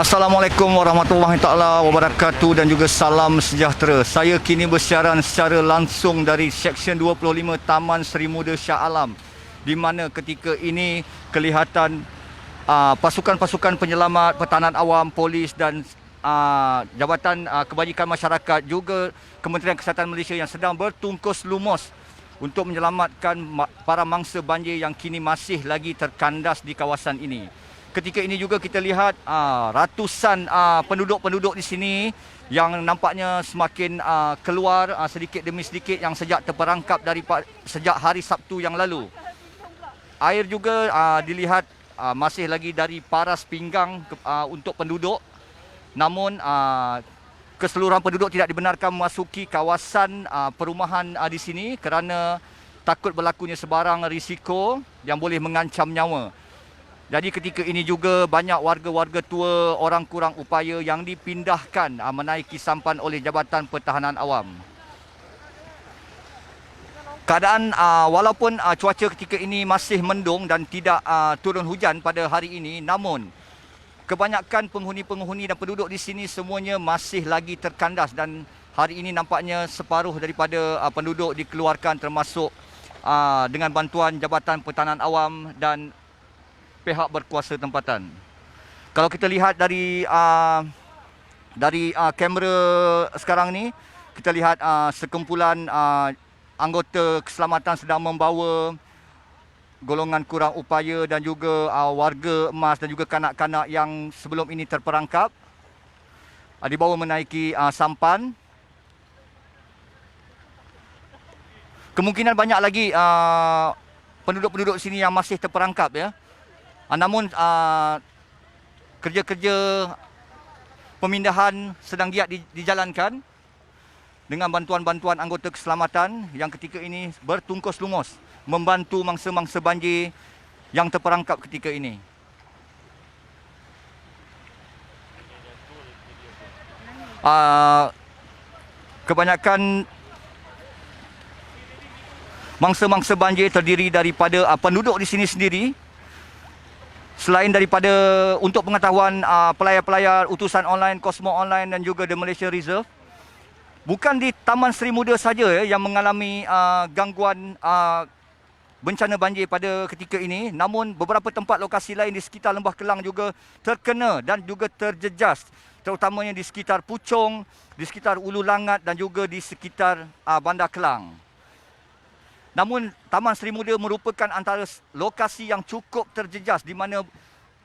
Assalamualaikum warahmatullahi taala wabarakatuh dan juga salam sejahtera. Saya kini bersiaran secara langsung dari Seksyen 25 Taman Seri Muda Shah Alam, di mana ketika ini kelihatan pasukan-pasukan penyelamat, pertahanan awam, polis dan Jabatan Kebajikan Masyarakat, juga Kementerian Kesihatan Malaysia yang sedang bertungkus lumus untuk menyelamatkan para mangsa banjir yang kini masih lagi terkandas di kawasan ini. Ketika ini juga kita lihat ratusan penduduk-penduduk di sini yang nampaknya semakin keluar sedikit demi sedikit, yang sejak terperangkap sejak hari Sabtu yang lalu. Air juga dilihat masih lagi dari paras pinggang untuk penduduk. Namun keseluruhan penduduk tidak dibenarkan memasuki kawasan perumahan di sini kerana takut berlakunya sebarang risiko yang boleh mengancam nyawa. Jadi ketika ini juga banyak warga-warga tua, orang kurang upaya yang dipindahkan menaiki sampan oleh Jabatan Pertahanan Awam. Keadaan walaupun cuaca ketika ini masih mendung dan tidak turun hujan pada hari ini, namun kebanyakan penghuni-penghuni dan penduduk di sini semuanya masih lagi terkandas, dan hari ini nampaknya separuh daripada penduduk dikeluarkan, termasuk dengan bantuan Jabatan Pertahanan Awam dan pihak berkuasa tempatan. Kalau kita lihat dari kamera sekarang ni, kita lihat sekumpulan anggota keselamatan sedang membawa golongan kurang upaya dan juga warga emas dan juga kanak-kanak yang sebelum ini terperangkap, dibawa menaiki sampan. Kemungkinan banyak lagi penduduk-penduduk sini yang masih terperangkap, ya. Namun kerja-kerja pemindahan sedang giat dijalankan dengan bantuan-bantuan anggota keselamatan yang ketika ini bertungkus lumus membantu mangsa-mangsa banjir yang terperangkap ketika ini. Kebanyakan mangsa-mangsa banjir terdiri daripada penduduk di sini sendiri. Selain daripada untuk pengetahuan pelayar-pelayar utusan online, Cosmo Online dan juga The Malaysia Reserve, bukan di Taman Seri Muda saja yang mengalami gangguan bencana banjir pada ketika ini, namun beberapa tempat lokasi lain di sekitar Lembah Kelang juga terkena dan juga terjejas, terutamanya di sekitar Puchong, di sekitar Ulu Langat dan juga di sekitar Bandar Kelang. Namun Taman Seri Muda merupakan antara lokasi yang cukup terjejas, di mana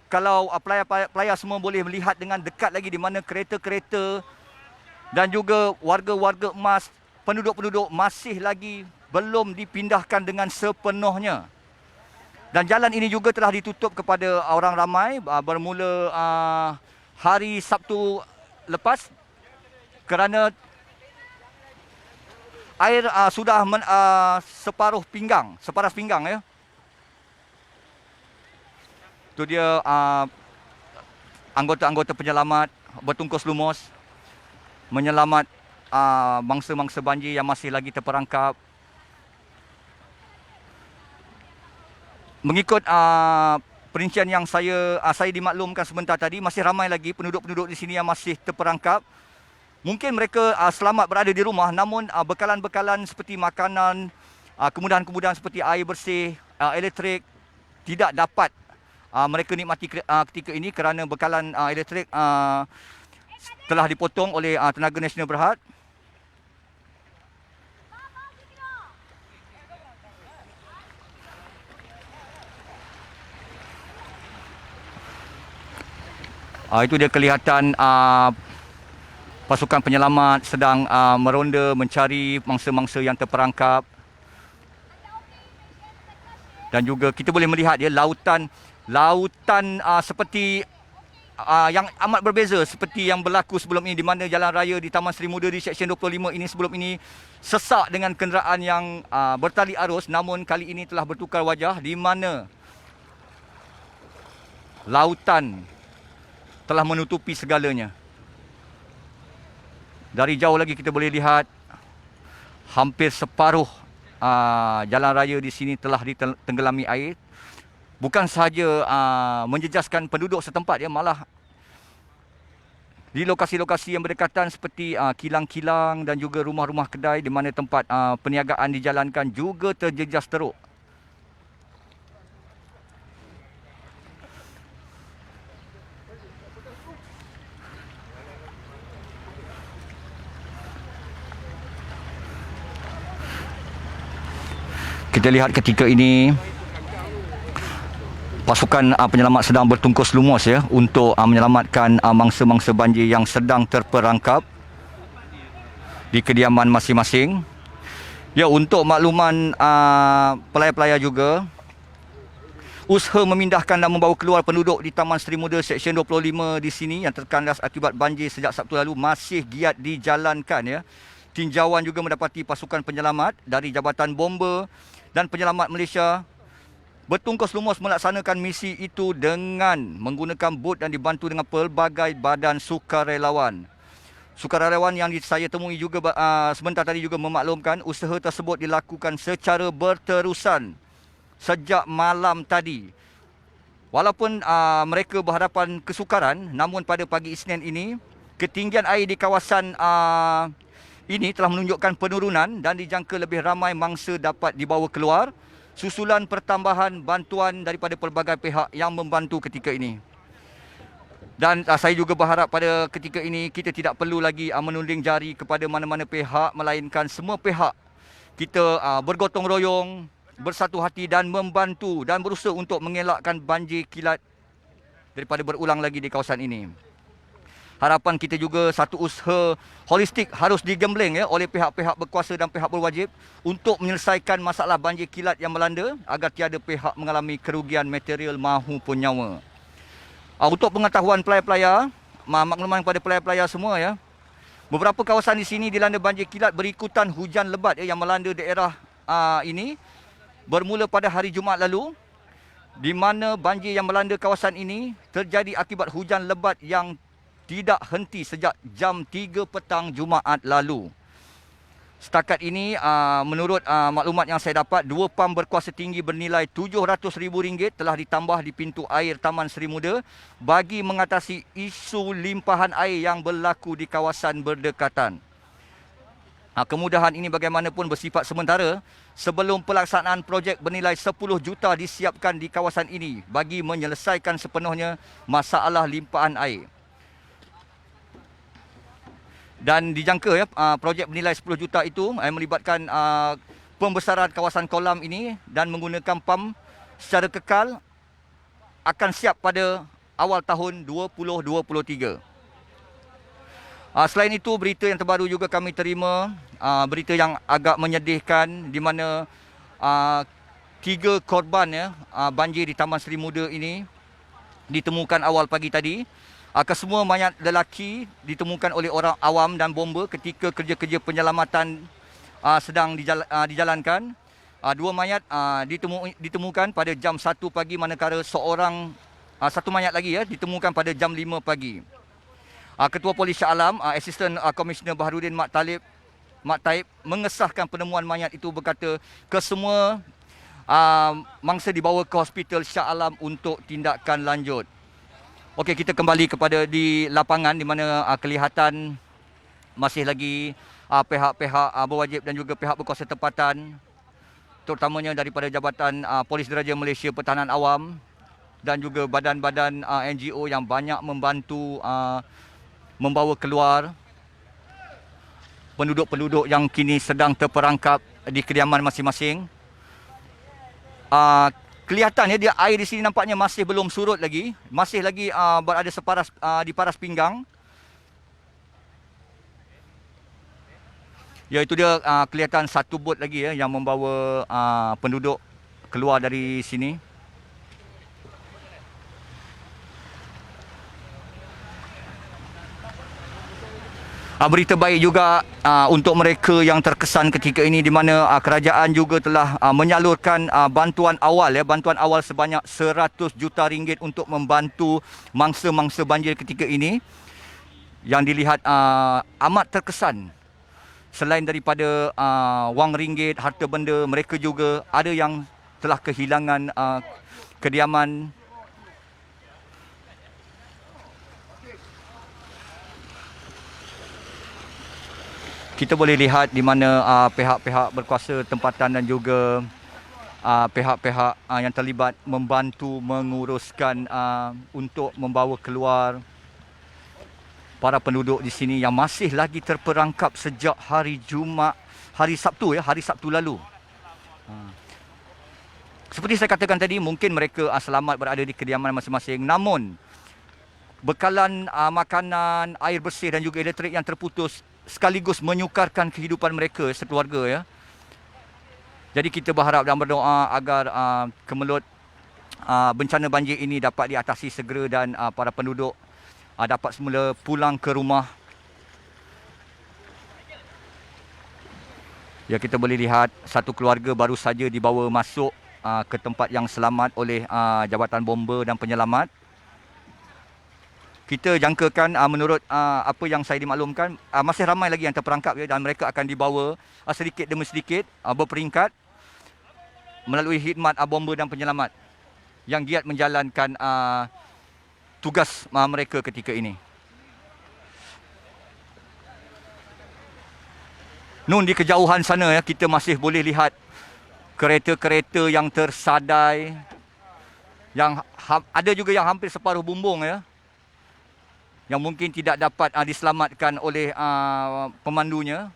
kalau pelayar-pelayar semua boleh melihat dengan dekat lagi di mana kereta-kereta dan juga warga-warga emas, penduduk-penduduk masih lagi belum dipindahkan dengan sepenuhnya. Dan jalan ini juga telah ditutup kepada orang ramai bermula hari Sabtu lepas kerana air sudah separas pinggang, ya. Itu dia anggota-anggota penyelamat bertungkus lumus menyelamat mangsa-mangsa banjir yang masih lagi terperangkap. Mengikut perincian yang saya dimaklumkan sebentar tadi, masih ramai lagi penduduk-penduduk di sini yang masih terperangkap. Mungkin mereka selamat berada di rumah, namun bekalan-bekalan seperti makanan, kemudahan-kemudahan seperti air bersih, elektrik tidak dapat mereka nikmati ketika ini kerana bekalan elektrik telah dipotong oleh Tenaga Nasional Berhad. Itu dia kelihatan pasukan penyelamat sedang meronda mencari mangsa-mangsa yang terperangkap. Dan juga kita boleh melihat ya lautan seperti yang amat berbeza seperti yang berlaku sebelum ini, di mana jalan raya di Taman Seri Muda di Seksyen 25 ini sebelum ini sesak dengan kenderaan yang bertali arus, namun kali ini telah bertukar wajah, di mana lautan telah menutupi segalanya. Dari jauh lagi kita boleh lihat hampir separuh jalan raya di sini telah ditenggelami air. Bukan sahaja menjejaskan penduduk setempat, ya, malah di lokasi-lokasi yang berdekatan seperti kilang-kilang dan juga rumah-rumah kedai di mana tempat perniagaan dijalankan juga terjejas teruk. Kita lihat ketika ini pasukan penyelamat sedang bertungkus lumus ya untuk menyelamatkan mangsa-mangsa banjir yang sedang terperangkap di kediaman masing-masing. Ya, untuk makluman pelayar-pelayar juga, usaha memindahkan dan membawa keluar penduduk di Taman Seri Muda Seksyen 25 di sini yang terkandas akibat banjir sejak Sabtu lalu masih giat dijalankan ya. Tinjauan juga mendapati pasukan penyelamat dari Jabatan Bomba dan Penyelamat Malaysia bertungkus lumus melaksanakan misi itu dengan menggunakan bot dan dibantu dengan pelbagai badan sukarelawan. Sukarelawan yang saya temui juga sebentar tadi juga memaklumkan usaha tersebut dilakukan secara berterusan sejak malam tadi. Walaupun mereka berhadapan kesukaran, namun pada pagi Isnin ini, ketinggian air di kawasan ini telah menunjukkan penurunan dan dijangka lebih ramai mangsa dapat dibawa keluar susulan pertambahan bantuan daripada pelbagai pihak yang membantu ketika ini. Dan saya juga berharap pada ketika ini kita tidak perlu lagi menunding jari kepada mana-mana pihak, melainkan semua pihak kita bergotong royong, bersatu hati dan membantu dan berusaha untuk mengelakkan banjir kilat daripada berulang lagi di kawasan ini. Harapan kita juga satu usaha holistik harus digembleng ya oleh pihak-pihak berkuasa dan pihak berwajib untuk menyelesaikan masalah banjir kilat yang melanda agar tiada pihak mengalami kerugian material mahupun nyawa. Untuk pengetahuan pelayar-pelayar, makluman kepada pelayar-pelayar semua ya, beberapa kawasan di sini dilanda banjir kilat berikutan hujan lebat yang melanda daerah ini bermula pada hari Jumaat lalu, di mana banjir yang melanda kawasan ini terjadi akibat hujan lebat yang tidak henti sejak jam 3 petang Jumaat lalu. Setakat ini, menurut maklumat yang saya dapat, 2 pam berkuasa tinggi bernilai RM700,000 telah ditambah di pintu air Taman Seri Muda bagi mengatasi isu limpahan air yang berlaku di kawasan berdekatan. Kemudahan ini bagaimanapun bersifat sementara sebelum pelaksanaan projek bernilai 10 juta disiapkan di kawasan ini bagi menyelesaikan sepenuhnya masalah limpahan air. Dan dijangka ya, projek bernilai 10 juta itu melibatkan pembesaran kawasan kolam ini dan menggunakan pam secara kekal akan siap pada awal tahun 2023. Selain itu, berita yang terbaru juga kami terima, berita yang agak menyedihkan di mana 3 korban ya, banjir di Taman Seri Muda ini ditemukan awal pagi tadi. Kesemua mayat lelaki ditemukan oleh orang awam dan bomba ketika kerja-kerja penyelamatan sedang dijalankan. 2 mayat ditemukan pada jam 1 pagi manakala satu mayat lagi ya ditemukan pada jam 5 pagi. Ketua Polis Shah Alam, Asisten Komisioner Baharudin Mat Taib mengesahkan penemuan mayat itu, berkata kesemua mangsa dibawa ke Hospital Shah Alam untuk tindakan lanjut. Okey, kita kembali kepada di lapangan di mana kelihatan masih lagi pihak-pihak berwajib dan juga pihak berkuasa tempatan, terutamanya daripada Jabatan Polis Diraja Malaysia Pertahanan Awam dan juga badan-badan NGO yang banyak membantu membawa keluar penduduk-penduduk yang kini sedang terperangkap di kediaman masing-masing. Kelihatan ya, dia air di sini nampaknya masih belum surut lagi, masih lagi berada separas di paras pinggang. Ya, itu dia kelihatan satu bot lagi ya yang membawa penduduk keluar dari sini. Berita baik juga untuk mereka yang terkesan ketika ini di mana kerajaan juga telah menyalurkan bantuan awal sebanyak RM100 juta untuk membantu mangsa-mangsa banjir ketika ini yang dilihat amat terkesan. Selain daripada wang ringgit, harta benda, mereka juga ada yang telah kehilangan kediaman. Kita boleh lihat di mana pihak-pihak berkuasa tempatan dan juga pihak-pihak yang terlibat membantu menguruskan untuk membawa keluar para penduduk di sini yang masih lagi terperangkap sejak hari Sabtu lalu. Seperti saya katakan tadi, mungkin mereka selamat berada di kediaman masing-masing, namun bekalan makanan, air bersih dan juga elektrik yang terputus sekaligus menyukarkan kehidupan mereka sekeluarga, ya. Jadi kita berharap dan berdoa agar kemelut bencana banjir ini dapat diatasi segera dan para penduduk dapat semula pulang ke rumah. Ya, kita boleh lihat satu keluarga baru saja dibawa masuk ke tempat yang selamat oleh Jabatan Bomba dan Penyelamat. Kita jangkakan menurut apa yang saya dimaklumkan, masih ramai lagi yang terperangkap, ya, dan mereka akan dibawa sedikit demi sedikit berperingkat melalui khidmat bomba dan penyelamat yang giat menjalankan tugas mereka ketika ini. Nun di kejauhan sana, ya, kita masih boleh lihat kereta-kereta yang tersadai, yang ada juga yang hampir separuh bumbung, ya, yang mungkin tidak dapat diselamatkan oleh pemandunya.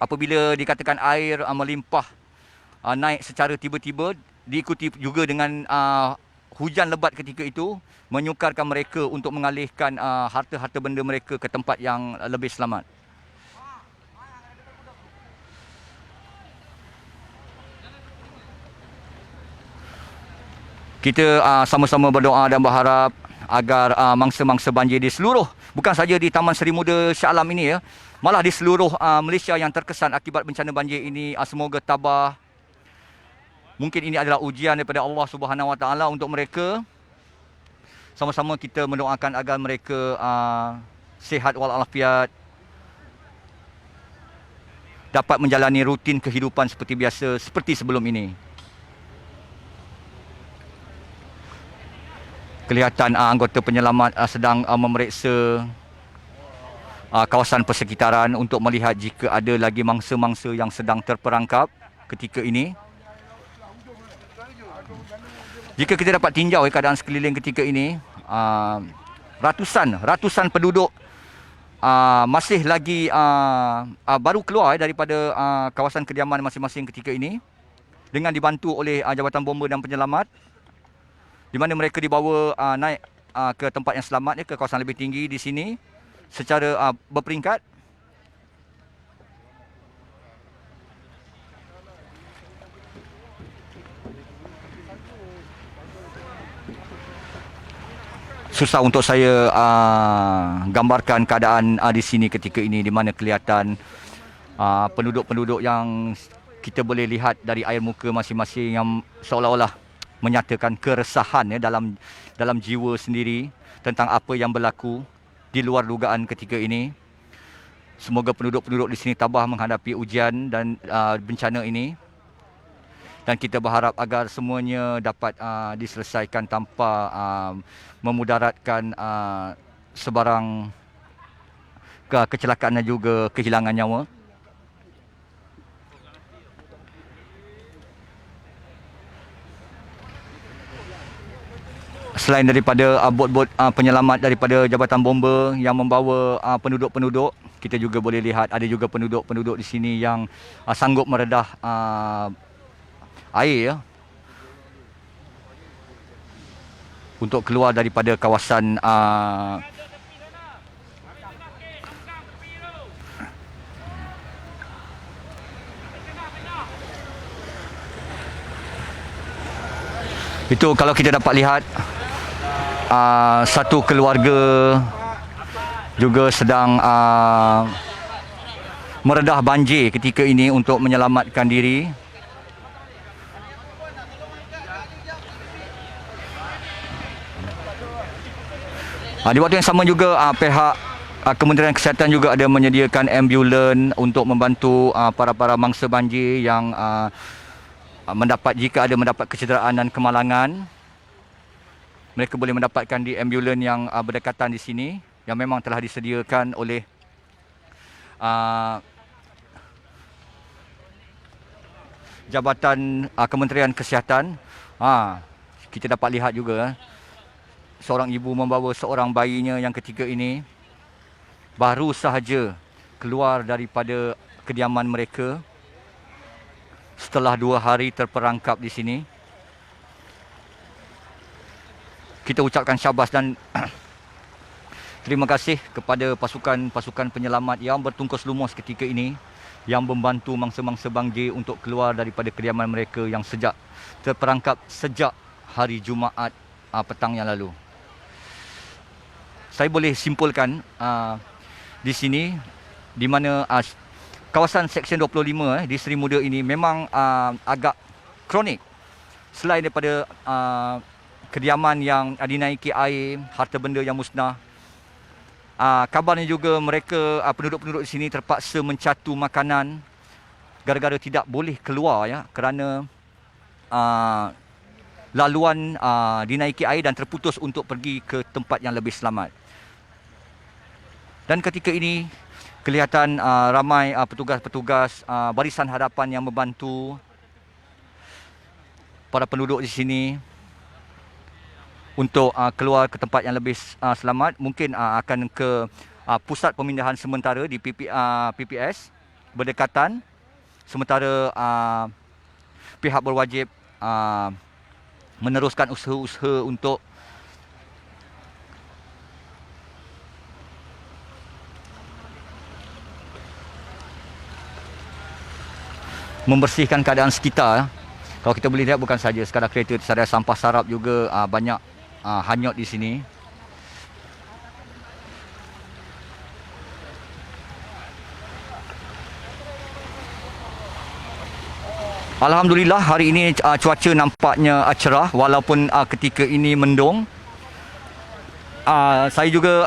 Apabila dikatakan air melimpah naik secara tiba-tiba, diikuti juga dengan hujan lebat ketika itu, menyukarkan mereka untuk mengalihkan harta-harta benda mereka ke tempat yang lebih selamat. Kita sama-sama berdoa dan berharap agar mangsa-mangsa banjir di seluruh, bukan saja di Taman Seri Muda Shah Alam ini, ya, malah di seluruh Malaysia yang terkesan akibat bencana banjir ini, semoga tabah. Mungkin ini adalah ujian daripada Allah Subhanahu Wa Taala untuk mereka. Sama-sama kita mendoakan agar mereka sihat walafiat, dapat menjalani rutin kehidupan seperti biasa, seperti sebelum ini. Kelihatan anggota penyelamat sedang memeriksa kawasan persekitaran untuk melihat jika ada lagi mangsa-mangsa yang sedang terperangkap ketika ini. Jika kita dapat tinjau keadaan sekeliling ketika ini, ratusan penduduk masih lagi baru keluar daripada kawasan kediaman masing-masing ketika ini dengan dibantu oleh Jabatan Bomba dan Penyelamat, di mana mereka dibawa naik ke tempat yang selamat, ke kawasan lebih tinggi di sini secara berperingkat. Susah untuk saya gambarkan keadaan di sini ketika ini, di mana kelihatan penduduk-penduduk yang kita boleh lihat dari air muka masing-masing yang seolah-olah menyatakan keresahan, ya, dalam jiwa sendiri tentang apa yang berlaku di luar dugaan ketika ini. Semoga penduduk-penduduk di sini tabah menghadapi ujian dan bencana ini, dan kita berharap agar semuanya dapat diselesaikan tanpa memudaratkan sebarang kecelakaan dan juga kehilangan nyawa. Selain daripada bot-bot penyelamat daripada Jabatan Bomba yang membawa penduduk-penduduk, kita juga boleh lihat ada juga penduduk-penduduk di sini yang sanggup meredah air, ya, untuk keluar daripada kawasan itu. Kalau kita dapat lihat satu keluarga juga sedang meredah banjir ketika ini untuk menyelamatkan diri. Di waktu yang sama juga pihak Kementerian Kesihatan juga ada menyediakan ambulan untuk membantu para mangsa banjir yang jika ada mendapat kecederaan dan kemalangan. Mereka boleh mendapatkan di ambulan yang berdekatan di sini, yang memang telah disediakan oleh uh, Jabatan Kementerian Kesihatan. Kita dapat lihat juga seorang ibu membawa seorang bayinya yang ketiga ini baru sahaja keluar daripada kediaman mereka setelah 2 hari terperangkap di sini. Kita ucapkan syabas dan terima kasih kepada pasukan penyelamat yang bertungkus lumus ketika ini, yang membantu mangsa-mangsa Bang J untuk keluar daripada kediaman mereka yang terperangkap sejak hari Jumaat petang yang lalu. Saya boleh simpulkan di sini, di mana kawasan Seksyen 25 di Seri Muda ini memang agak kronik. Selain daripada kediaman yang dinaiki air, harta benda yang musnah, kabarnya juga mereka, penduduk-penduduk di sini terpaksa mencatu makanan gara-gara tidak boleh keluar ya, kerana laluan dinaiki air dan terputus untuk pergi ke tempat yang lebih selamat. Dan ketika ini kelihatan ramai petugas-petugas barisan hadapan yang membantu para penduduk di sini untuk keluar ke tempat yang lebih selamat. Mungkin akan ke pusat pemindahan sementara di PPS berdekatan, sementara pihak berwajib meneruskan usaha-usaha untuk membersihkan keadaan sekitar. Kalau kita boleh lihat, bukan saja sekadar kereta, sekadar sampah sarap juga banyak hanyut di sini. Alhamdulillah hari ini cuaca nampaknya cerah walaupun ketika ini mendung. Saya juga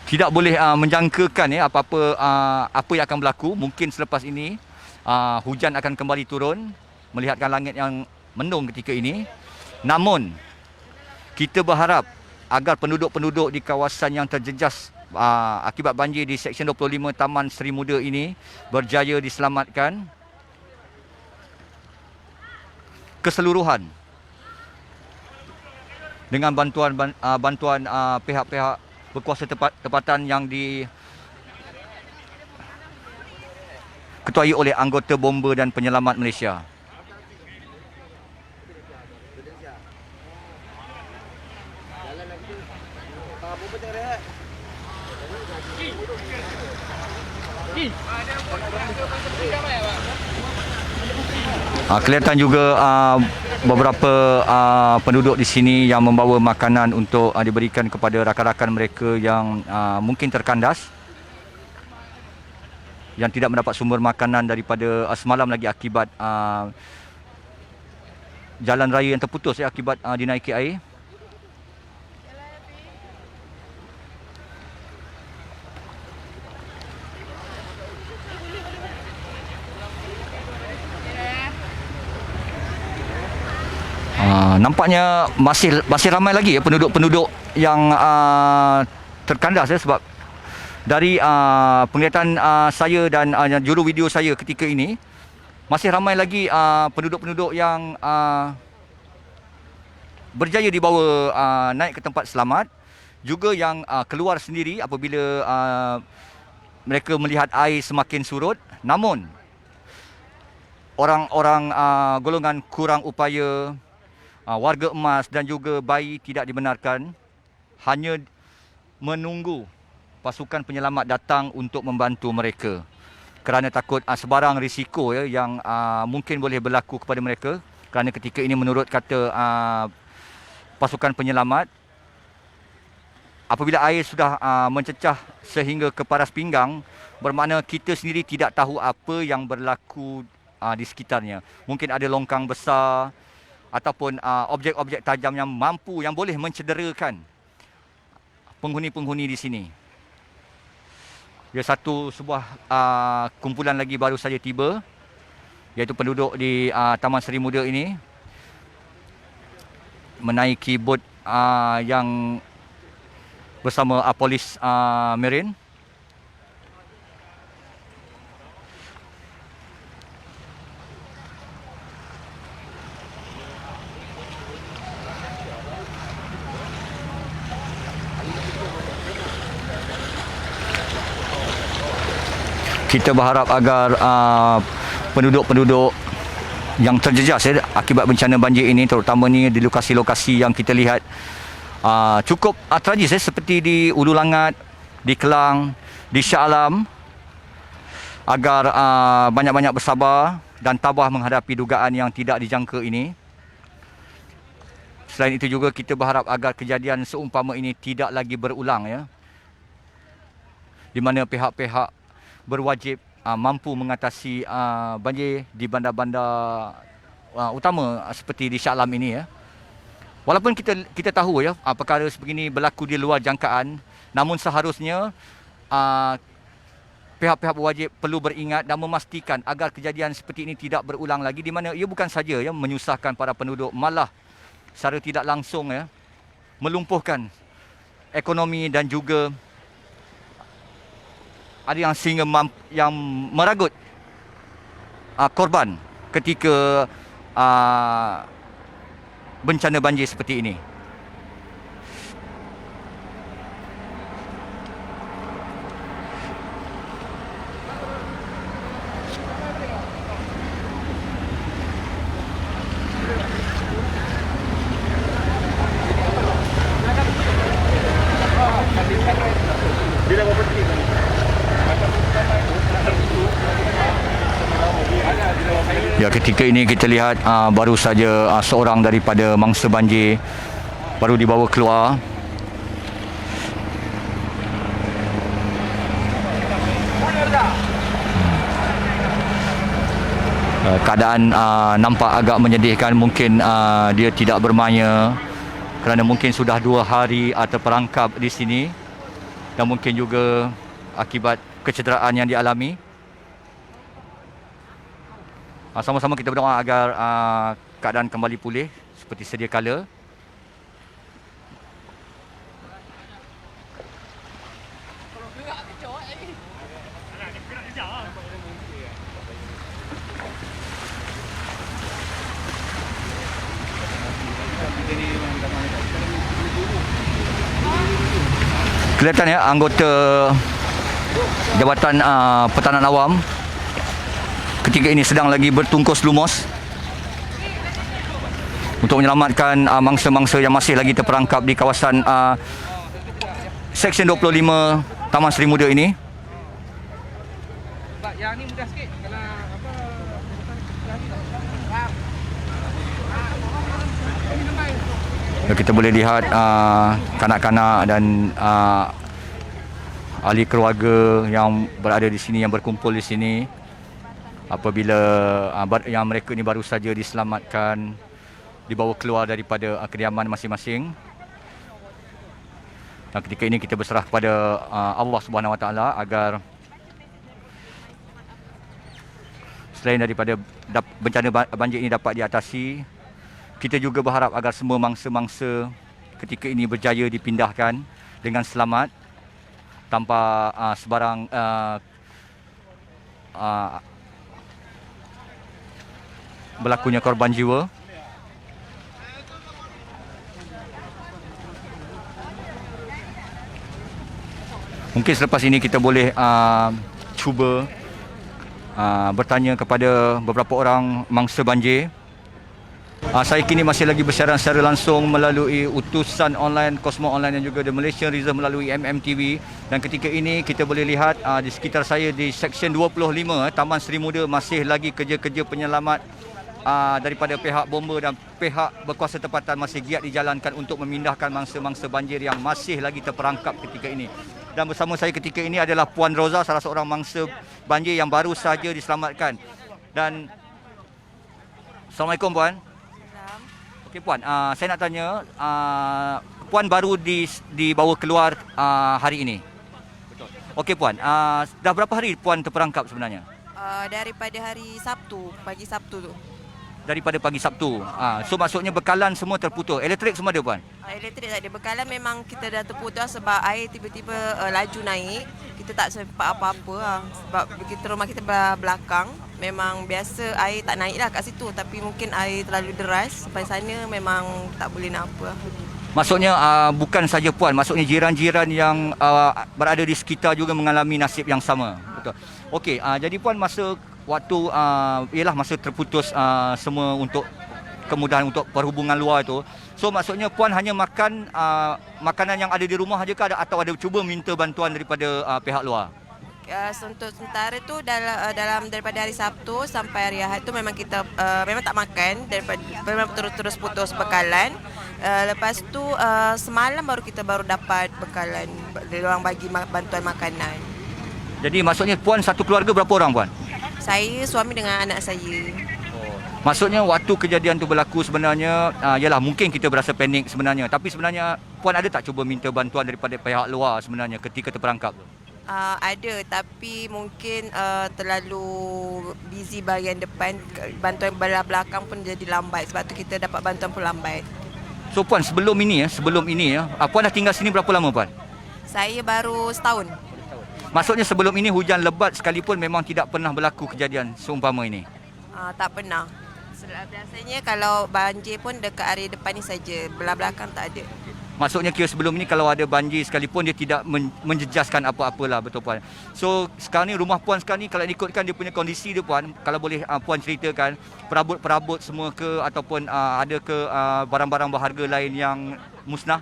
tidak boleh menjangkakan apa yang akan berlaku. Mungkin selepas ini hujan akan kembali turun, melihatkan langit yang mendung ketika ini. Namun kita berharap agar penduduk-penduduk di kawasan yang terjejas akibat banjir di Seksyen 25 Taman Seri Muda ini berjaya diselamatkan keseluruhan dengan bantuan pihak-pihak berkuasa tempatan yang diketuai oleh anggota bomba dan penyelamat Malaysia. Kelihatan juga beberapa penduduk di sini yang membawa makanan untuk diberikan kepada rakan-rakan mereka yang mungkin terkandas, yang tidak mendapat sumber makanan daripada semalam lagi akibat jalan raya yang terputus akibat dinaiki air. Nampaknya masih ramai lagi penduduk-penduduk yang terkandas sebab dari penglihatan saya dan juru video saya ketika ini, masih ramai lagi penduduk-penduduk yang berjaya dibawa naik ke tempat selamat, juga yang keluar sendiri apabila mereka melihat air semakin surut. Namun orang-orang golongan kurang upaya, warga emas dan juga bayi tidak dibenarkan, hanya menunggu pasukan penyelamat datang untuk membantu mereka kerana takut sebarang risiko yang mungkin boleh berlaku kepada mereka. Kerana ketika ini menurut kata pasukan penyelamat, apabila air sudah mencecah sehingga ke paras pinggang, bermakna kita sendiri tidak tahu apa yang berlaku di sekitarnya. Mungkin ada longkang besar ataupun objek-objek tajam yang boleh mencederakan penghuni-penghuni di sini. Sebuah kumpulan lagi baru saja tiba, iaitu penduduk di Taman Seri Muda ini menaiki bot yang bersama polis Marine kita berharap agar penduduk-penduduk yang terjejas akibat bencana banjir ini, terutamanya di lokasi-lokasi yang kita lihat cukup tragis seperti di Ulu Langat, di Kelang, di Shah Alam, agar banyak-banyak bersabar dan tabah menghadapi dugaan yang tidak dijangka ini. Selain itu juga kita berharap agar kejadian seumpama ini tidak lagi berulang, ya, di mana pihak-pihak berwajib mampu mengatasi banjir di bandar-bandar utama seperti di Shah Alam ini, ya. Walaupun kita tahu, ya, perkara sebegini berlaku di luar jangkaan, namun seharusnya pihak-pihak berwajib perlu beringat dan memastikan agar kejadian seperti ini tidak berulang lagi, di mana ia bukan saja, ya, menyusahkan para penduduk, malah secara tidak langsung, ya, melumpuhkan ekonomi dan juga ada yang sehingga yang meragut korban ketika bencana banjir seperti ini. Ya, ketika ini kita lihat baru saja seorang daripada mangsa banjir baru dibawa keluar. Keadaan nampak agak menyedihkan. Mungkin dia tidak bermaya kerana mungkin sudah 2 hari terperangkap di sini, dan mungkin juga akibat kecederaan yang dialami. Sama-sama kita berdoa agar keadaan kembali pulih seperti sedia kala. Kelihatan, ya, anggota Jabatan Pertahanan Awam ketika ini sedang lagi bertungkus lumus untuk menyelamatkan mangsa-mangsa yang masih lagi terperangkap di kawasan Seksyen 25 Taman Seri Muda ini. Yang ni mudah sikit kalau kita boleh lihat kanak-kanak dan ahli keluarga yang berada di sini, yang berkumpul di sini apabila yang mereka ni baru saja diselamatkan, dibawa keluar daripada kediaman masing-masing. Dan ketika ini kita berserah kepada Allah Subhanahu Wa Taala agar selain daripada bencana banjir ini dapat diatasi, kita juga berharap agar semua mangsa-mangsa ketika ini berjaya dipindahkan dengan selamat tanpa sebarang berlakunya korban jiwa. Mungkin selepas ini kita boleh cuba bertanya kepada beberapa orang mangsa banjir. Saya kini masih lagi bersiaran secara langsung melalui utusan online Cosmo Online dan juga The Malaysian Reserve melalui MMTV. Dan ketika ini kita boleh lihat di sekitar saya di Seksyen 25 Taman Seri Muda masih lagi kerja-kerja penyelamat daripada pihak bomba dan pihak berkuasa tempatan masih giat dijalankan untuk memindahkan mangsa-mangsa banjir yang masih lagi terperangkap ketika ini. Dan bersama saya ketika ini adalah Puan Roza, salah seorang mangsa banjir yang baru saja diselamatkan. Dan Assalamualaikum, Puan. Okey, Puan, saya nak tanya, Puan baru dibawa keluar hari ini? Betul. Okey, Puan, dah berapa hari Puan terperangkap sebenarnya? Daripada hari Sabtu, pagi Sabtu tu. Daripada pagi Sabtu. So maksudnya bekalan semua terputus. Elektrik semua ada, Puan? Elektrik tak ada. Bekalan memang kita dah terputus sebab air tiba-tiba laju naik. Kita tak sempat apa-apa lah. Sebab kita rumah kita belakang. Memang biasa air tak naik lah kat situ. Tapi mungkin air terlalu deras. Sampai sana memang tak boleh nak apa lah. Maksudnya bukan saja puan, maksudnya jiran-jiran yang berada di sekitar juga mengalami nasib yang sama. Betul. Okey, jadi puan masa waktu ialah masa terputus semua untuk kemudahan untuk perhubungan luar itu. So maksudnya puan hanya makan makanan yang ada di rumah saja ke atau ada cuba minta bantuan daripada pihak luar? Untuk sementara tu dalam daripada hari Sabtu sampai hari Ahad tu memang kita memang tak makan, daripada memang terus putus bekalan. Lepas tu semalam kita baru dapat bekalan, diorang bagi bantuan makanan. Jadi maksudnya puan satu keluarga berapa orang puan? Saya, suami dengan anak saya. Maksudnya waktu kejadian tu berlaku sebenarnya yalah mungkin kita berasa panik sebenarnya, tapi sebenarnya puan ada tak cuba minta bantuan daripada pihak luar sebenarnya ketika terperangkap tu? Ada, tapi mungkin terlalu busy bahagian depan, bantuan belah belakang pun jadi lambat, sebab tu kita dapat bantuan pun lambat. So puan sebelum ini puan dah tinggal sini berapa lama puan? Saya baru setahun. Maksudnya sebelum ini hujan lebat sekalipun memang tidak pernah berlaku kejadian seumpama ini? Tak pernah. Biasanya kalau banjir pun dekat area depan ni saja, belah belakang tak ada. Maksudnya kira sebelum ini kalau ada banjir sekalipun dia tidak menjejaskan apa-apalah, betul puan. So sekarang ni rumah puan sekarang ni kalau ikutkan dia punya kondisi dia puan, kalau boleh puan ceritakan perabot-perabot semua ke ataupun ada ke barang-barang berharga lain yang musnah?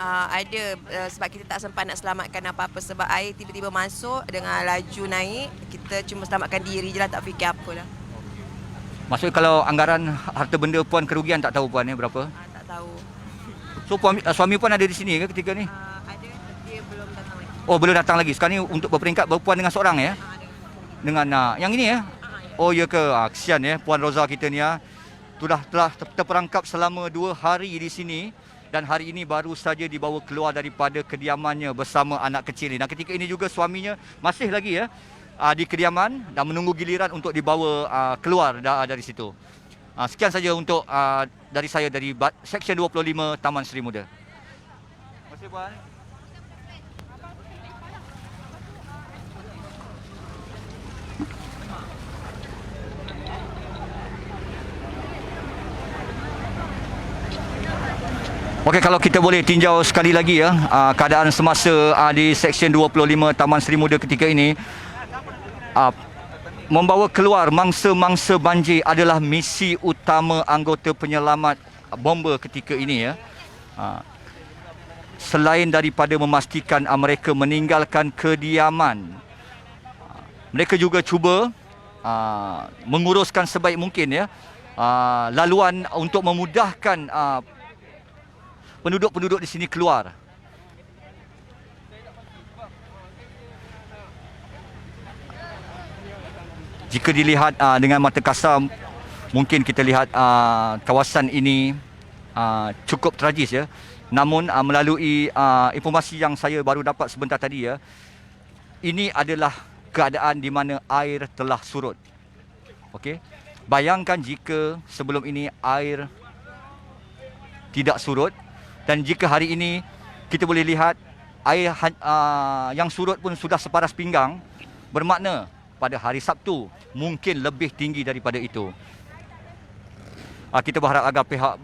Ada, sebab kita tak sempat nak selamatkan apa-apa sebab air tiba-tiba masuk dengan laju naik. Kita cuma selamatkan diri je lah, tak fikir apa lah. Maksudnya kalau anggaran harta benda puan kerugian tak tahu puan berapa? Tak tahu. So suami puan ada di sini ke ketika ni? Ada, dia belum datang lagi. Oh, belum datang lagi. Sekarang ni untuk berperingkat puan dengan seorang ya? Dengan yang ini ya? Oh ya ke? Kesian ya Puan Roza kita ni ya. Telah terperangkap selama 2 hari di sini dan hari ini baru saja dibawa keluar daripada kediamannya bersama anak kecil ni. Dan ketika ini juga suaminya masih lagi ya di kediaman dan menunggu giliran untuk dibawa keluar dari situ. Sekian saja untuk dari saya dari Seksyen 25 Taman Seri Muda. Terima kasih puan. Okey, kalau kita boleh tinjau sekali lagi ya keadaan semasa di Seksyen 25 Taman Seri Muda ketika ini. Membawa keluar mangsa-mangsa banjir adalah misi utama anggota penyelamat bomba ketika ini ya. Selain daripada memastikan mereka meninggalkan kediaman, mereka juga cuba menguruskan sebaik mungkin ya laluan untuk memudahkan penduduk-penduduk di sini keluar. Jika dilihat dengan mata kasar, mungkin kita lihat kawasan ini cukup tragis ya. Namun melalui informasi yang saya baru dapat sebentar tadi ya, ini adalah keadaan di mana air telah surut. Okey. Bayangkan jika sebelum ini air tidak surut dan jika hari ini kita boleh lihat air yang surut pun sudah separas pinggang, bermakna pada hari Sabtu mungkin lebih tinggi daripada itu. Kita berharap agar pihak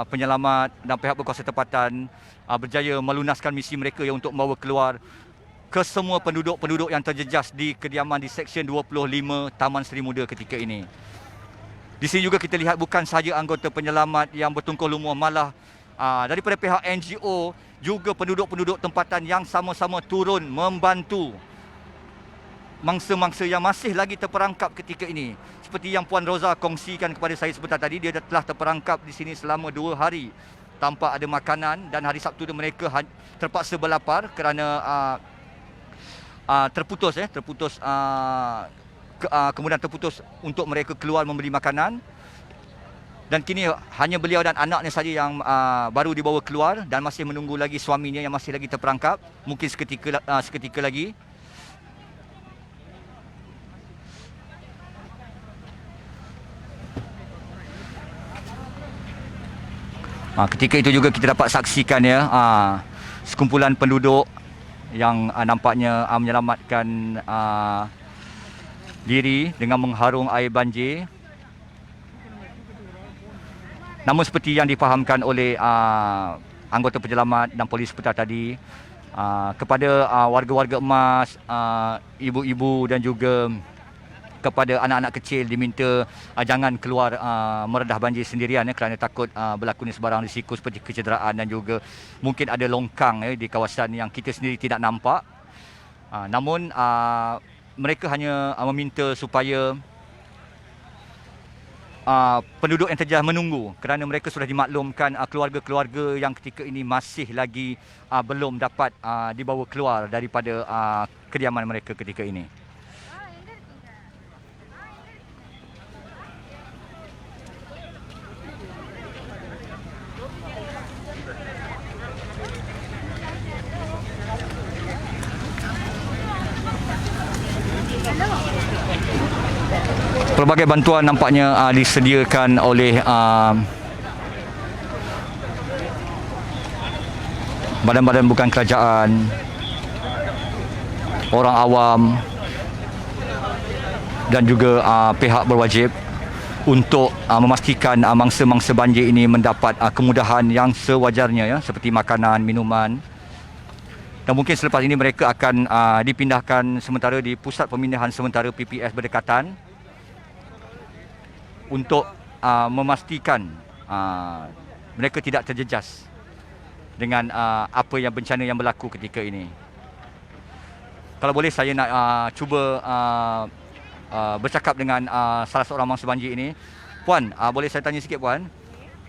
penyelamat dan pihak berkuasa tempatan berjaya melunaskan misi mereka yang untuk membawa keluar ke semua penduduk-penduduk yang terjejas di kediaman di Seksyen 25 Taman Seri Muda ketika ini. Di sini juga kita lihat bukan sahaja anggota penyelamat yang bertungkus lumus, malah daripada pihak NGO juga penduduk-penduduk tempatan yang sama-sama turun membantu mangsa-mangsa yang masih lagi terperangkap ketika ini. Seperti yang Puan Roza kongsikan kepada saya sebentar tadi, dia telah terperangkap di sini selama 2 hari tanpa ada makanan dan hari Sabtu mereka terpaksa berlapar kerana kemudian terputus untuk mereka keluar membeli makanan. Dan kini hanya beliau dan anaknya saja yang baru dibawa keluar dan masih menunggu lagi suaminya yang masih lagi terperangkap, mungkin seketika lagi. Ketika itu juga kita dapat saksikan ya sekumpulan penduduk yang nampaknya menyelamatkan diri dengan mengharung air banjir. Namun seperti yang difahamkan oleh anggota penyelamat dan polis petang tadi. Kepada warga-warga emas, ibu-ibu dan juga kepada anak-anak kecil diminta jangan keluar meredah banjir sendirian kerana takut berlakunya sebarang risiko seperti kecederaan dan juga mungkin ada longkang di kawasan yang kita sendiri tidak nampak. Namun mereka hanya meminta supaya penduduk yang terjejas menunggu kerana mereka sudah dimaklumkan keluarga-keluarga yang ketika ini masih lagi belum dapat dibawa keluar daripada kediaman mereka ketika ini. Pelbagai bantuan nampaknya disediakan oleh badan-badan bukan kerajaan, orang awam dan juga pihak berwajib untuk memastikan mangsa-mangsa banjir ini mendapat kemudahan yang sewajarnya, seperti makanan, minuman. Dan mungkin selepas ini mereka akan dipindahkan sementara di pusat pemindahan sementara PPS berdekatan untuk memastikan mereka tidak terjejas dengan apa yang bencana yang berlaku ketika ini. Kalau boleh saya nak cuba bercakap dengan salah seorang mangsa banjir ini. Puan, boleh saya tanya sikit Puan?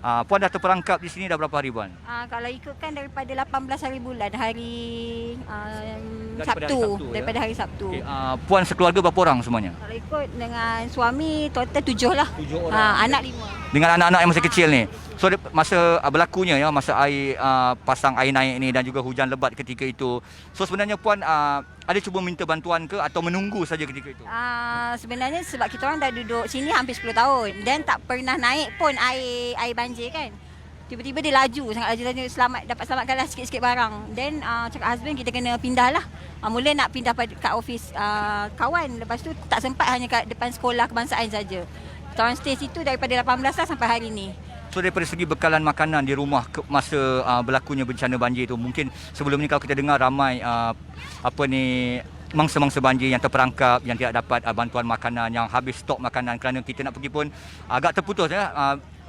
Puan dah terperangkap di sini dah berapa hari Puan? Kalau ikutkan daripada 18 hari bulan, hari Daripada Sabtu, hari Sabtu, daripada hari Sabtu. Okay. Puan sekeluarga berapa orang semuanya? Kalau ikut dengan suami total 7 lah. 7 orang. Anak 5. Dengan anak-anak yang masih kecil ni. So masa berlakunya masa air pasang air naik ni dan juga hujan lebat ketika itu. So sebenarnya Puan ada cuba minta bantuan ke atau menunggu saja ketika itu? Sebenarnya sebab kita orang dah duduk sini hampir 10 tahun dan tak pernah naik pun air banjir kan. Tiba-tiba dia laju, sangat laju, dapat selamatkanlah sikit-sikit barang. Then cakap husband kita kena pindah lah. Mula nak pindah kat office kawan. Lepas tu tak sempat, hanya kat depan sekolah kebangsaan saja. Kita orang stay situ daripada 18 lah sampai hari ni. So daripada segi bekalan makanan di rumah masa berlakunya bencana banjir itu, mungkin sebelum ni kalau kita dengar ramai mangsa-mangsa banjir yang terperangkap, yang tidak dapat bantuan makanan, yang habis stok makanan kerana kita nak pergi pun agak terputus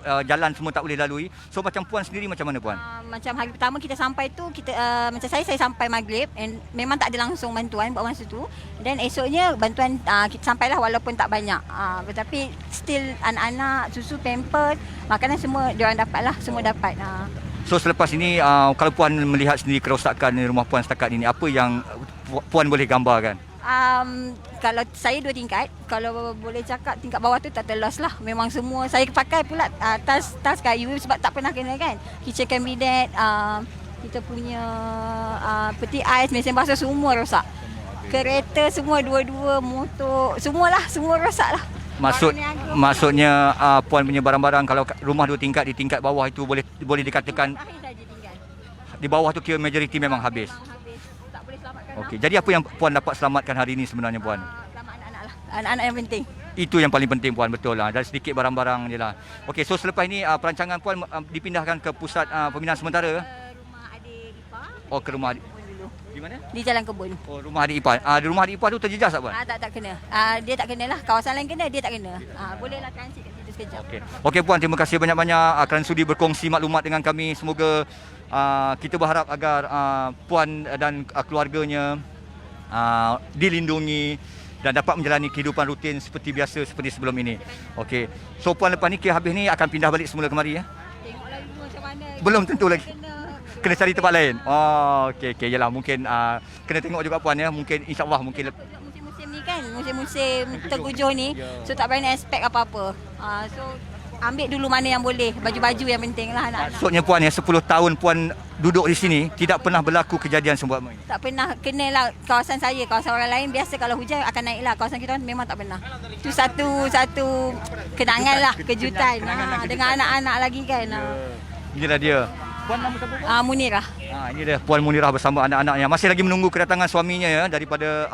jalan semua tak boleh lalui. So macam Puan sendiri macam mana Puan? Macam hari pertama kita sampai tu, macam saya sampai maghrib and memang tak ada langsung bantuan buat masa tu. Dan esoknya bantuan kita sampailah walaupun tak banyak. Tetapi still anak-anak, susu, pamper, makanan semua diorang dapat lah, semua dapat. So selepas ini kalau Puan melihat sendiri kerosakan di rumah Puan setakat ini, apa yang Puan boleh gambarkan? Kalau saya 2 tingkat, kalau boleh cakap tingkat bawah tu tak terlos lah. Memang semua saya pakai pula tas kayu sebab tak pernah kena kan. Kitchen cabinet, kita punya peti ais, mesin basuh semua rosak. Kereta semua dua-dua, motor, semualah, semua rosak lah. Maksudnya Puan punya barang-barang kalau rumah 2 tingkat, di tingkat bawah itu boleh dikatakan di bawah tu kira majoriti memang habis. Okey, jadi apa yang Puan dapat selamatkan hari ini sebenarnya Puan? Selamat anak-anak lah. Anak-anak yang penting. Itu yang paling penting Puan, betul lah. Dan sedikit barang-barang je lah. Okey, so selepas ini perancangan Puan dipindahkan ke pusat pembinaan sementara? Rumah adik ipar. Oh, ke rumah adik. Dulu. Di mana? Di Jalan Kebun. Oh, rumah adik ipar. Di rumah adik ipar tu terjejas tak Puan? Tak kena. Dia tak kena lah. Kawasan lain kena, dia tak kena. Bolehlah transit kat situ sekejap. Okey Puan, terima kasih banyak-banyak kerana sudi berkongsi maklumat dengan kami. Semoga kita berharap agar Puan dan keluarganya dilindungi dan dapat menjalani kehidupan rutin seperti biasa seperti sebelum ini. Okey. So Puan lepas ni kira habis ni akan pindah balik semula kemari ya? Tengoklah dulu macam mana. Belum tentu lagi. Kena cari tempat lain. Oh, okey yalah mungkin kena tengok juga Puan ya. Mungkin insya-Allah mungkin musim-musim ni kan, musim-musim tergujuh ni. So tak berani expect apa-apa. So ambil dulu mana yang boleh. Baju-baju yang penting lah anak-anak. Maksudnya Puan ya 10 tahun Puan duduk di sini tidak pernah berlaku kejadian semacam ini. Tak pernah kena lah kawasan saya. Kawasan orang lain biasa kalau hujan akan naik lah. Kawasan kita memang tak pernah. Itu satu kenangan lah, kejutan. Dengan anak-anak lagi kan. Inilah dia. Puan nama siapa? Munirah. Ini dia Puan Munirah bersama anak-anaknya. Masih lagi menunggu kedatangan suaminya ya daripada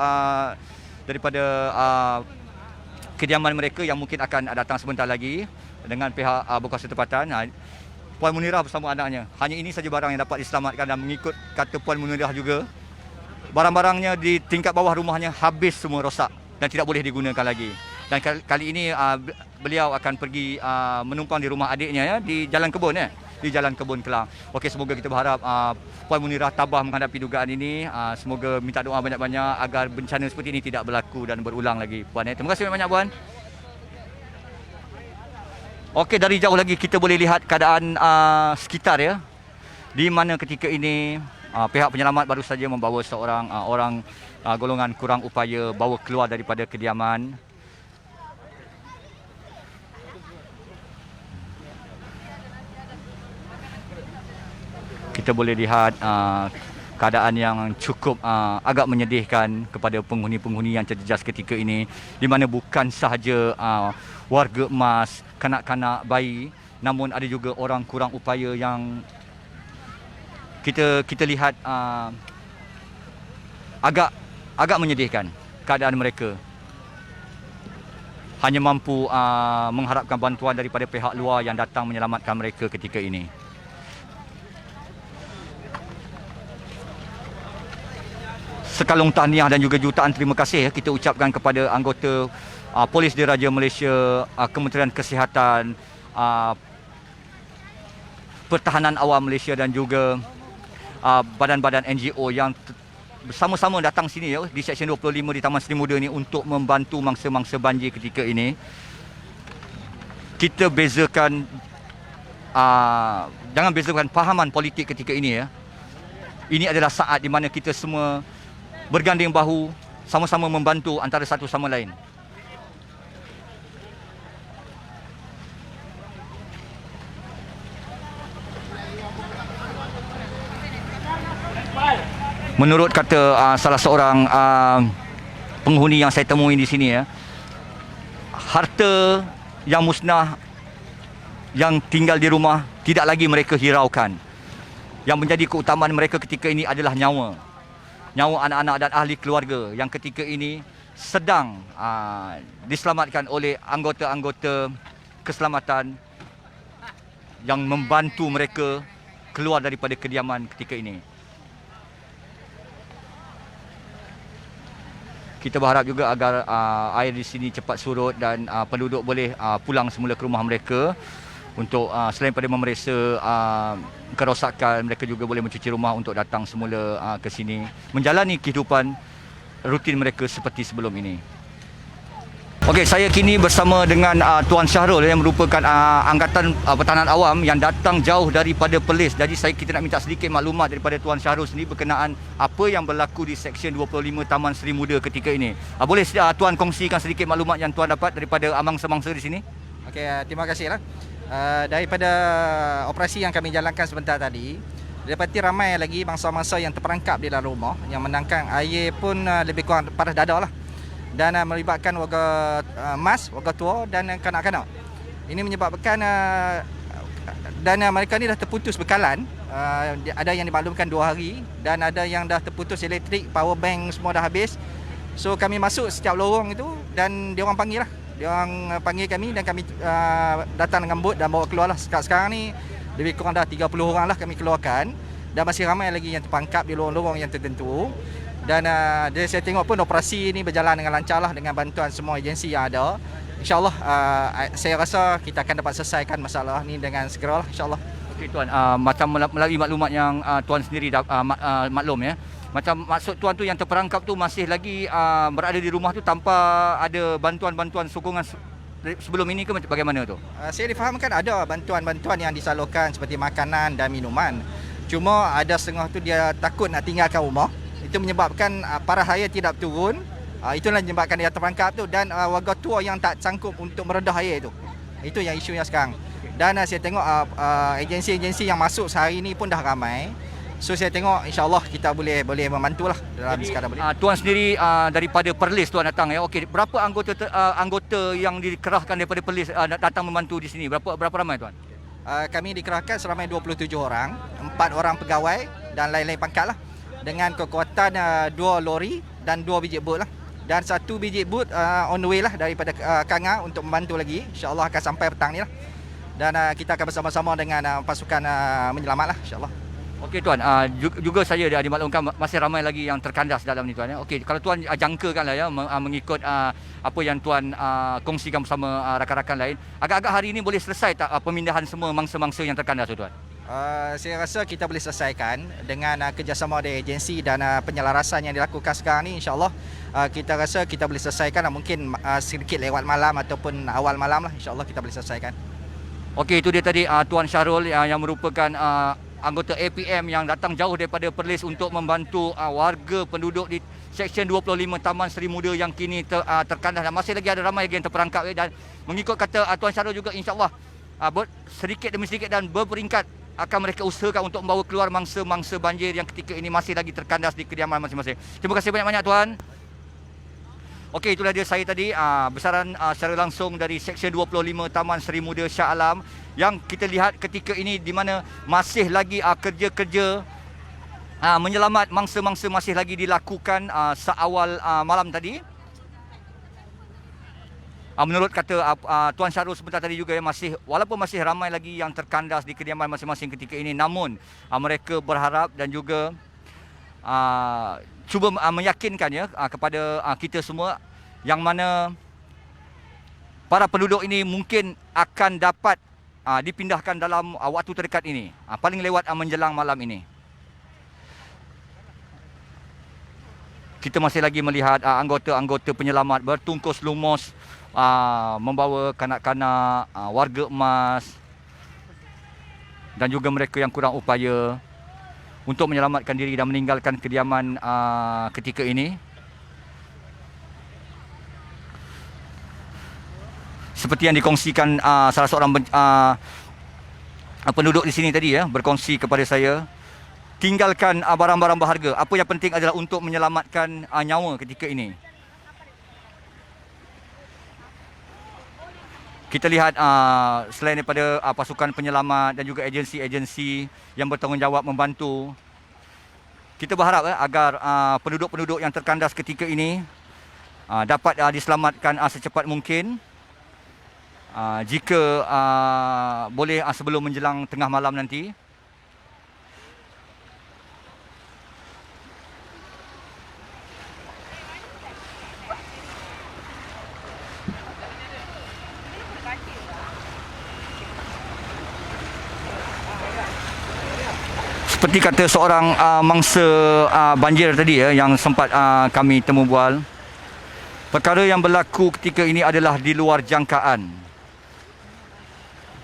kediaman mereka yang mungkin akan datang sebentar lagi dengan pihak berkuasa tempatan. Puan Munirah bersama anaknya. Hanya ini saja barang yang dapat diselamatkan, dan mengikut kata Puan Munirah juga, barang-barangnya di tingkat bawah rumahnya habis semua rosak dan tidak boleh digunakan lagi. Dan kali ini beliau akan pergi menumpang di rumah adiknya, ya, di Jalan Kebun, di Jalan Kebun Kelang. Okey, semoga kita berharap Puan Munirah tabah menghadapi dugaan ini. Semoga minta doa banyak-banyak agar bencana seperti ini tidak berlaku dan berulang lagi, Puan. Terima kasih banyak, Puan. Okey, dari jauh lagi kita boleh lihat keadaan sekitar, ya, di mana ketika ini pihak penyelamat baru saja membawa seorang orang golongan kurang upaya bawa keluar daripada kediaman. Kita boleh lihat keadaan yang cukup agak menyedihkan kepada penghuni-penghuni yang terjejas ketika ini, di mana bukan sahaja warga emas, kanak-kanak, bayi, namun ada juga orang kurang upaya yang kita lihat agak menyedihkan keadaan mereka. Hanya mampu mengharapkan bantuan daripada pihak luar yang datang menyelamatkan mereka ketika ini. Sekalung tahniah dan juga jutaan terima kasih kita ucapkan kepada anggota Polis Diraja Malaysia, Kementerian Kesihatan, Pertahanan Awam Malaysia dan juga badan-badan NGO yang bersama-sama datang sini, ya, di Seksyen 25 di Taman Seri Muda ni untuk membantu mangsa-mangsa banjir ketika ini. Kita bezakan, jangan bezakan fahaman politik ketika ini, ya. Ini adalah saat di mana kita semua berganding bahu, sama-sama membantu antara satu sama lain. Menurut kata salah seorang penghuni yang saya temui di sini, ya, harta yang musnah yang tinggal di rumah tidak lagi mereka hiraukan. Yang menjadi keutamaan mereka ketika ini adalah nyawa anak-anak dan ahli keluarga yang ketika ini sedang diselamatkan oleh anggota-anggota keselamatan yang membantu mereka keluar daripada kediaman ketika ini. Kita berharap juga agar air di sini cepat surut dan penduduk boleh pulang semula ke rumah mereka untuk selain pada memeriksa kerosakan, mereka juga boleh mencuci rumah untuk datang semula ke sini menjalani kehidupan rutin mereka seperti sebelum ini. Okey, saya kini bersama dengan Tuan Syahrul yang merupakan Angkatan Pertahanan Awam yang datang jauh daripada Perlis. Jadi kita nak minta sedikit maklumat daripada Tuan Syahrul sendiri berkenaan apa yang berlaku di Seksyen 25 Taman Seri Muda ketika ini. Boleh Tuan kongsikan sedikit maklumat yang Tuan dapat daripada mangsa-mangsa di sini? Okey, terima kasihlah. Daripada operasi yang kami jalankan sebentar tadi, dapati ramai lagi mangsa-mangsa yang terperangkap di dalam rumah, yang menangkang air pun lebih kurang paras dada lah. Dan melibatkan warga emas, warga tua dan kanak-kanak. Ini menyebabkan dan mereka ni dah terputus bekalan. Ada yang dimaklumkan 2 hari dan ada yang dah terputus elektrik, power bank semua dah habis. So kami masuk setiap lorong itu dan dia orang panggil lah. Dia orang panggil kami dan kami datang dengan bot dan bawa keluar lah. Sekarang ni lebih kurang dah 30 orang lah kami keluarkan. Dan masih ramai lagi yang terpangkap di lorong-lorong yang tertentu. Dan saya tengok pun operasi ini berjalan dengan lancar lah dengan bantuan semua agensi yang ada. InsyaAllah saya rasa kita akan dapat selesaikan masalah ni dengan segera lah, insyaAllah. Okey Tuan, macam melalui maklumat yang Tuan sendiri maklum, ya. Macam maksud Tuan tu yang terperangkap tu masih lagi berada di rumah tu tanpa ada bantuan-bantuan sokongan sebelum ini ke bagaimana tu? Saya difahamkan ada bantuan-bantuan yang disalurkan seperti makanan dan minuman. Cuma ada setengah tu dia takut nak tinggalkan rumah. Itu menyebabkan paras air tidak turun. Itulah menyebabkan dia terperangkap tu. Dan warga tua yang tak sanggup untuk meredah air tu. Itu yang isunya sekarang. Dan saya tengok agensi-agensi yang masuk sehari ini pun dah ramai. So saya tengok insyaAllah kita boleh membantulah dalam sekadar boleh. Tuan sendiri daripada Perlis Tuan datang, ya. Okey, berapa anggota yang dikerahkan daripada Perlis datang membantu di sini? Berapa ramai Tuan? Kami dikerahkan seramai 27 orang, 4 orang pegawai dan lain-lain pangkat lah. Dengan kekuatan 2 lori dan 2 biji bot lah. Dan 1 biji bot on the way lah daripada Kanga untuk membantu lagi. InsyaAllah akan sampai petang ni lah. dan kita akan bersama-sama dengan pasukan menyelamat lah, insyaAllah. Okey tuan, juga saya dah dimaklumkan masih ramai lagi yang terkandas dalam ni tuan. Okey, kalau tuan jangkakanlah ya mengikut apa yang tuan kongsikan bersama rakan-rakan lain, agak-agak hari ini boleh selesai tak pemindahan semua mangsa-mangsa yang terkandas tu tuan? Saya rasa kita boleh selesaikan dengan kerjasama dari agensi dan penyelarasan yang dilakukan sekarang ni, insyaAllah kita rasa kita boleh selesaikan, mungkin sedikit lewat malam ataupun awal malam lah, insyaAllah kita boleh selesaikan. Okey, itu dia tadi Tuan Syahrul yang merupakan anggota APM yang datang jauh daripada Perlis untuk membantu warga penduduk di Seksyen 25 Taman Seri Muda yang kini terkandas, dan masih lagi ada ramai lagi yang terperangkap dan mengikut kata Tuan Syahrul juga, insyaAllah sedikit demi sedikit dan berperingkat akan mereka usahakan untuk membawa keluar mangsa-mangsa banjir yang ketika ini masih lagi terkandas di kediaman masing-masing. Terima kasih banyak-banyak tuan. Okey, itulah dia saya tadi besaran secara langsung dari Seksyen 25 Taman Seri Muda Shah Alam yang kita lihat ketika ini di mana masih lagi kerja-kerja menyelamat mangsa-mangsa masih lagi dilakukan seawal malam tadi. Menurut kata Tuan Syahrul sebentar tadi juga, walaupun masih ramai lagi yang terkandas di kediaman masing-masing ketika ini, namun mereka berharap dan juga cuba meyakinkan kepada kita semua yang mana para penduduk ini mungkin akan dapat dipindahkan dalam waktu terdekat ini, paling lewat menjelang malam ini. Kita masih lagi melihat anggota-anggota penyelamat bertungkus lumus membawa kanak-kanak, warga emas dan juga mereka yang kurang upaya untuk menyelamatkan diri dan meninggalkan kediaman ketika ini. Seperti yang dikongsikan salah seorang penduduk di sini tadi berkongsi kepada saya, tinggalkan barang-barang berharga. Apa yang penting adalah untuk menyelamatkan nyawa ketika ini. Kita lihat selain daripada pasukan penyelamat dan juga agensi-agensi yang bertanggungjawab membantu, kita berharap agar penduduk-penduduk yang terkandas ketika ini dapat diselamatkan secepat mungkin. Jika boleh sebelum menjelang tengah malam nanti. Seperti kata seorang mangsa banjir tadi yang sempat kami temu bual, perkara yang berlaku ketika ini adalah di luar jangkaan.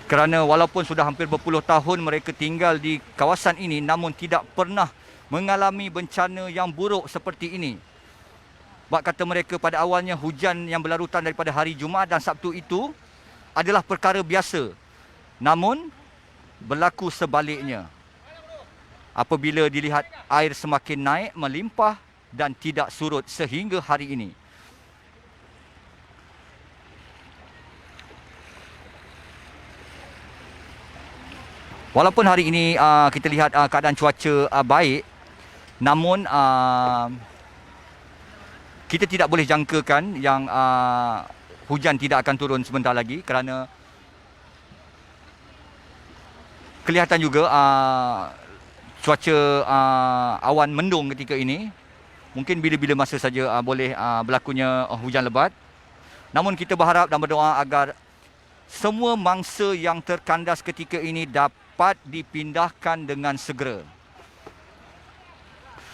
Kerana walaupun sudah hampir berpuluh tahun mereka tinggal di kawasan ini, namun tidak pernah mengalami bencana yang buruk seperti ini. Bak kata mereka pada awalnya hujan yang berlarutan daripada hari Jumaat dan Sabtu itu adalah perkara biasa. Namun berlaku sebaliknya. Apabila dilihat air semakin naik, melimpah dan tidak surut sehingga hari ini. Walaupun hari ini kita lihat keadaan cuaca baik, namun kita tidak boleh jangkakan yang hujan tidak akan turun sebentar lagi, kerana kelihatan juga cuaca awan mendung ketika ini. Mungkin bila-bila masa saja boleh berlakunya hujan lebat. Namun kita berharap dan berdoa agar semua mangsa yang terkandas ketika ini dapat dipindahkan dengan segera.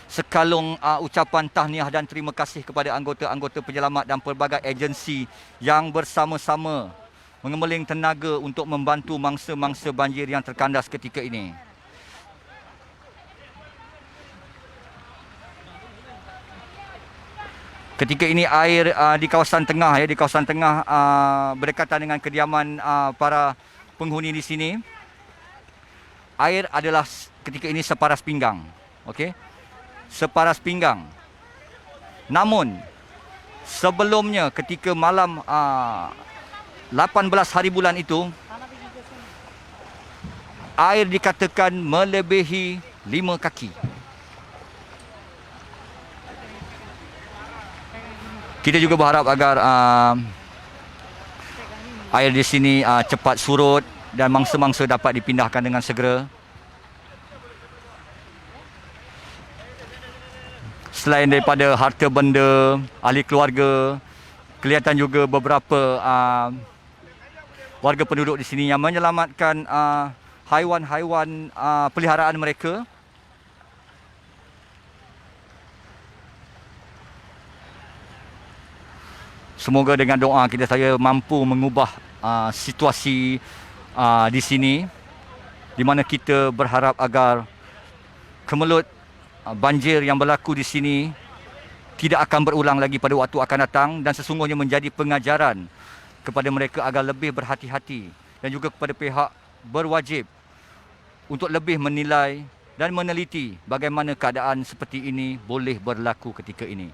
Sekalung ucapan tahniah dan terima kasih kepada anggota-anggota penyelamat dan pelbagai agensi yang bersama-sama mengemeling tenaga untuk membantu mangsa-mangsa banjir yang terkandas ketika ini. Ketika ini air di kawasan tengah berdekatan dengan kediaman para penghuni di sini. Air adalah ketika ini separas pinggang. Okey. Separas pinggang. Namun sebelumnya ketika malam 18 hari bulan itu, air dikatakan melebihi 5 kaki. Kita juga berharap agar air di sini cepat surut dan mangsa-mangsa dapat dipindahkan dengan segera. Selain daripada harta benda, ahli keluarga, kelihatan juga beberapa warga penduduk di sini yang menyelamatkan haiwan-haiwan peliharaan mereka. Semoga dengan doa kita saya mampu mengubah situasi di sini, di mana kita berharap agar kemelut banjir yang berlaku di sini tidak akan berulang lagi pada waktu akan datang, dan sesungguhnya menjadi pengajaran kepada mereka agar lebih berhati-hati, dan juga kepada pihak berwajib untuk lebih menilai dan meneliti bagaimana keadaan seperti ini boleh berlaku ketika ini.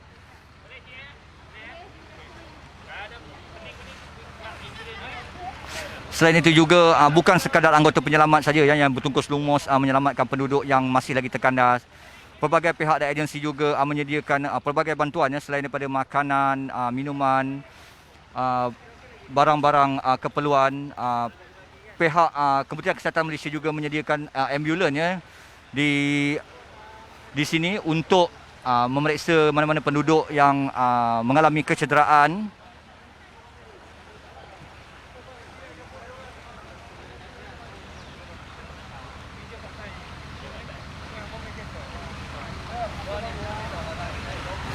Selain itu juga bukan sekadar anggota penyelamat saja yang bertungkus lumus menyelamatkan penduduk yang masih lagi terkandas. Pelbagai pihak dan agensi juga menyediakan pelbagai bantuan selain daripada makanan, minuman, barang-barang keperluan. Pihak Kementerian Kesihatan Malaysia juga menyediakan ambulans di sini untuk memeriksa mana-mana penduduk yang mengalami kecederaan.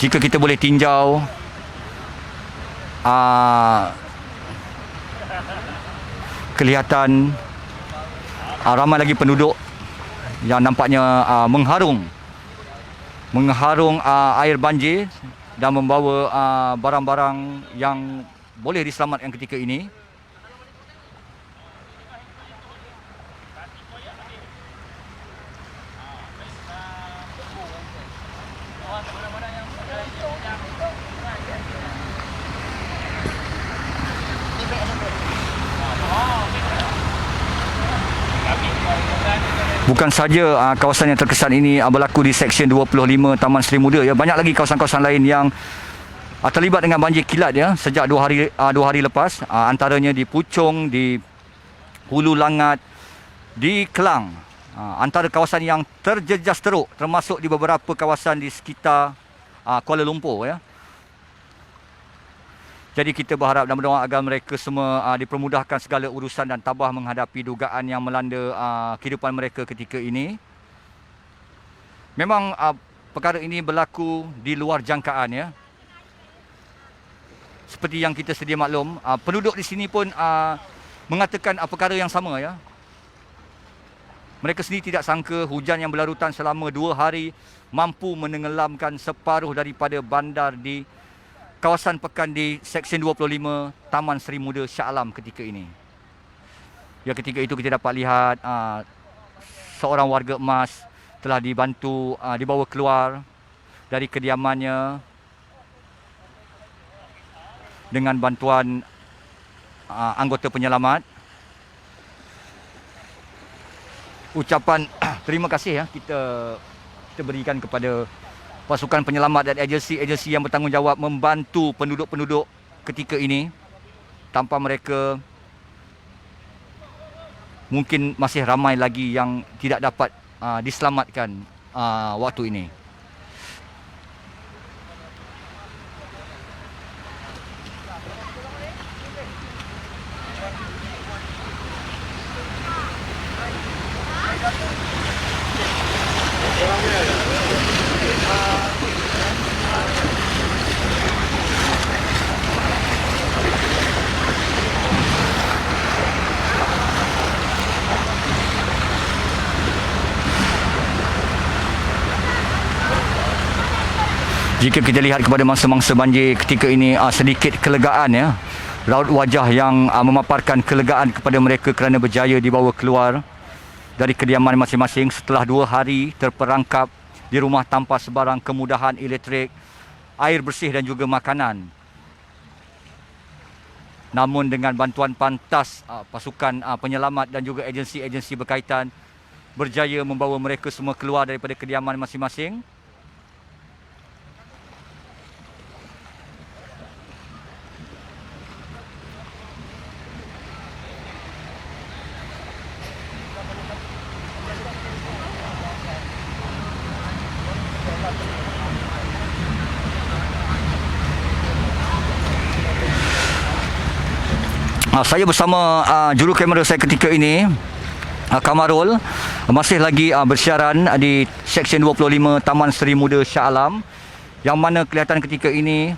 Jika kita boleh tinjau kelihatan ramai lagi penduduk yang nampaknya mengharung air banjir dan membawa barang-barang yang boleh diselamatkan ketika ini. Bukan saja kawasan yang terkesan ini berlaku di Seksyen 25 Taman Seri Muda, ya, banyak lagi kawasan-kawasan lain yang terlibat dengan banjir kilat ya sejak 2 hari lepas, antaranya di Puchong, di Hulu Langat, di Kelang. Antara kawasan yang terjejas teruk termasuk di beberapa kawasan di sekitar Kuala Lumpur ya. Jadi kita berharap dan berdoa agar mereka semua dipermudahkan segala urusan dan tabah menghadapi dugaan yang melanda kehidupan mereka ketika ini. Memang perkara ini berlaku di luar jangkaan ya. Seperti yang kita sedia maklum, penduduk di sini pun mengatakan perkara yang sama ya. Mereka sendiri tidak sangka hujan yang berlarutan selama 2 hari mampu menenggelamkan separuh daripada bandar di kawasan pekan di Seksyen 25 Taman Seri Muda Shah Alam ketika ini. Ya, ketika itu kita dapat lihat seorang warga emas telah dibantu dibawa keluar dari kediamannya dengan bantuan anggota penyelamat. Ucapan terima kasih ya kita berikan kepada pasukan penyelamat dan agensi-agensi yang bertanggungjawab membantu penduduk-penduduk ketika ini. Tanpa mereka mungkin masih ramai lagi yang tidak dapat diselamatkan waktu ini. Jika kita lihat kepada mangsa-mangsa banjir ketika ini, sedikit kelegaan ya. Raut wajah yang memaparkan kelegaan kepada mereka kerana berjaya dibawa keluar dari kediaman masing-masing setelah 2 hari terperangkap di rumah tanpa sebarang kemudahan elektrik, air bersih dan juga makanan. Namun dengan bantuan pantas pasukan penyelamat dan juga agensi-agensi berkaitan berjaya membawa mereka semua keluar daripada kediaman masing-masing. Saya bersama juru kamera saya ketika ini, Kamarul, masih lagi bersiaran di Seksyen 25 Taman Seri Muda Shah Alam, yang mana kelihatan ketika ini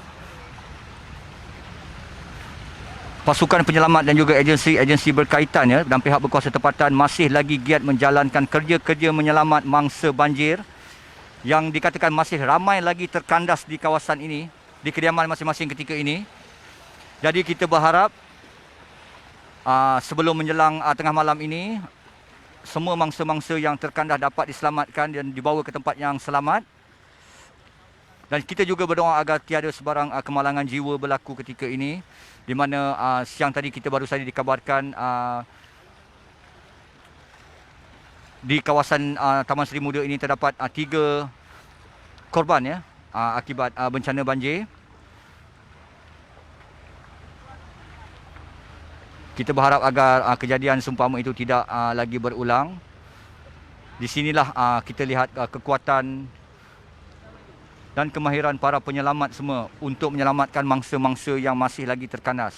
pasukan penyelamat dan juga agensi-agensi berkaitan dan pihak berkuasa tempatan masih lagi giat menjalankan kerja-kerja menyelamat mangsa banjir yang dikatakan masih ramai lagi terkandas di kawasan ini, di kediaman masing-masing ketika ini. Jadi kita berharap sebelum menjelang tengah malam ini, semua mangsa-mangsa yang terkandas dapat diselamatkan dan dibawa ke tempat yang selamat. Dan kita juga berdoa agar tiada sebarang kemalangan jiwa berlaku ketika ini, di mana siang tadi kita baru saja dikabarkan di kawasan Taman Seri Muda ini terdapat 3 korban akibat bencana banjir. Kita berharap agar kejadian seumpama itu tidak lagi berulang. Di sinilah kita lihat kekuatan dan kemahiran para penyelamat semua untuk menyelamatkan mangsa-mangsa yang masih lagi terkandas.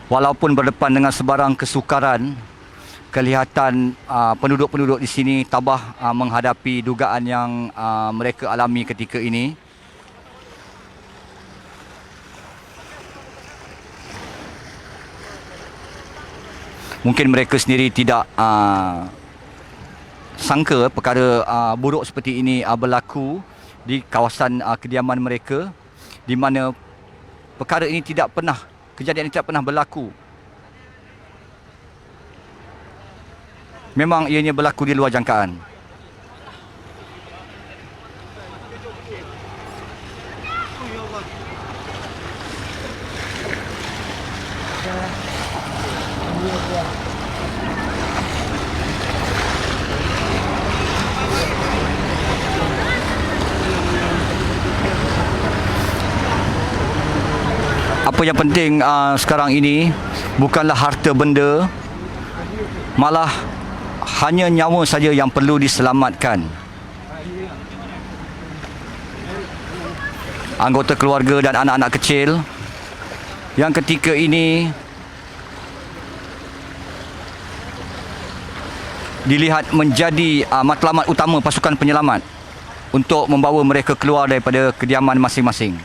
Walaupun berdepan dengan sebarang kesukaran, kelihatan penduduk-penduduk di sini tabah menghadapi dugaan yang mereka alami ketika ini. Mungkin mereka sendiri tidak sangka perkara buruk seperti ini berlaku di kawasan kediaman mereka, di mana perkara ini kejadian ini tidak pernah berlaku. Memang ianya berlaku di luar jangkaan. Apa yang penting sekarang ini bukanlah harta benda, malah hanya nyawa saja yang perlu diselamatkan. Anggota keluarga dan anak-anak kecil yang ketika ini dilihat menjadi matlamat utama pasukan penyelamat untuk membawa mereka keluar daripada kediaman masing-masing.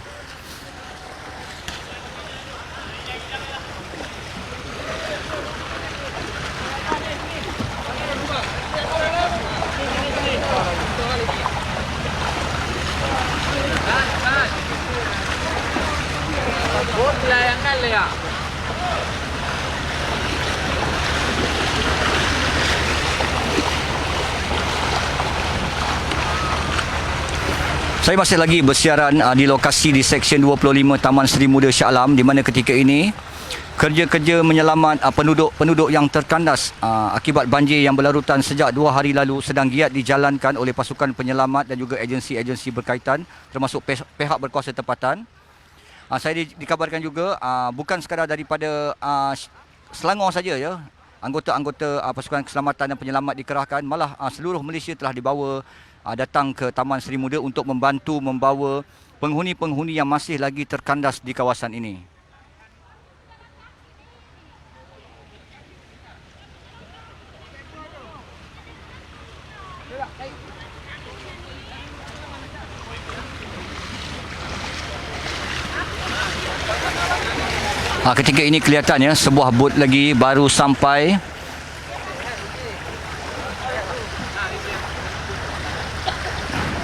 Saya masih lagi bersiaran di lokasi di Seksyen 25 Taman Seri Muda Shah Alam, di mana ketika ini kerja-kerja menyelamat penduduk yang terkandas akibat banjir yang berlarutan sejak 2 hari lalu sedang giat dijalankan oleh pasukan penyelamat dan juga agensi-agensi berkaitan, termasuk pihak berkuasa tempatan. Saya dikabarkan juga bukan sekadar daripada Selangor saja anggota-anggota pasukan keselamatan dan penyelamat dikerahkan, malah seluruh Malaysia telah dibawa datang ke Taman Seri Muda untuk membantu membawa penghuni-penghuni yang masih lagi terkandas di kawasan ini. Ketika ini kelihatannya sebuah bot lagi baru sampai.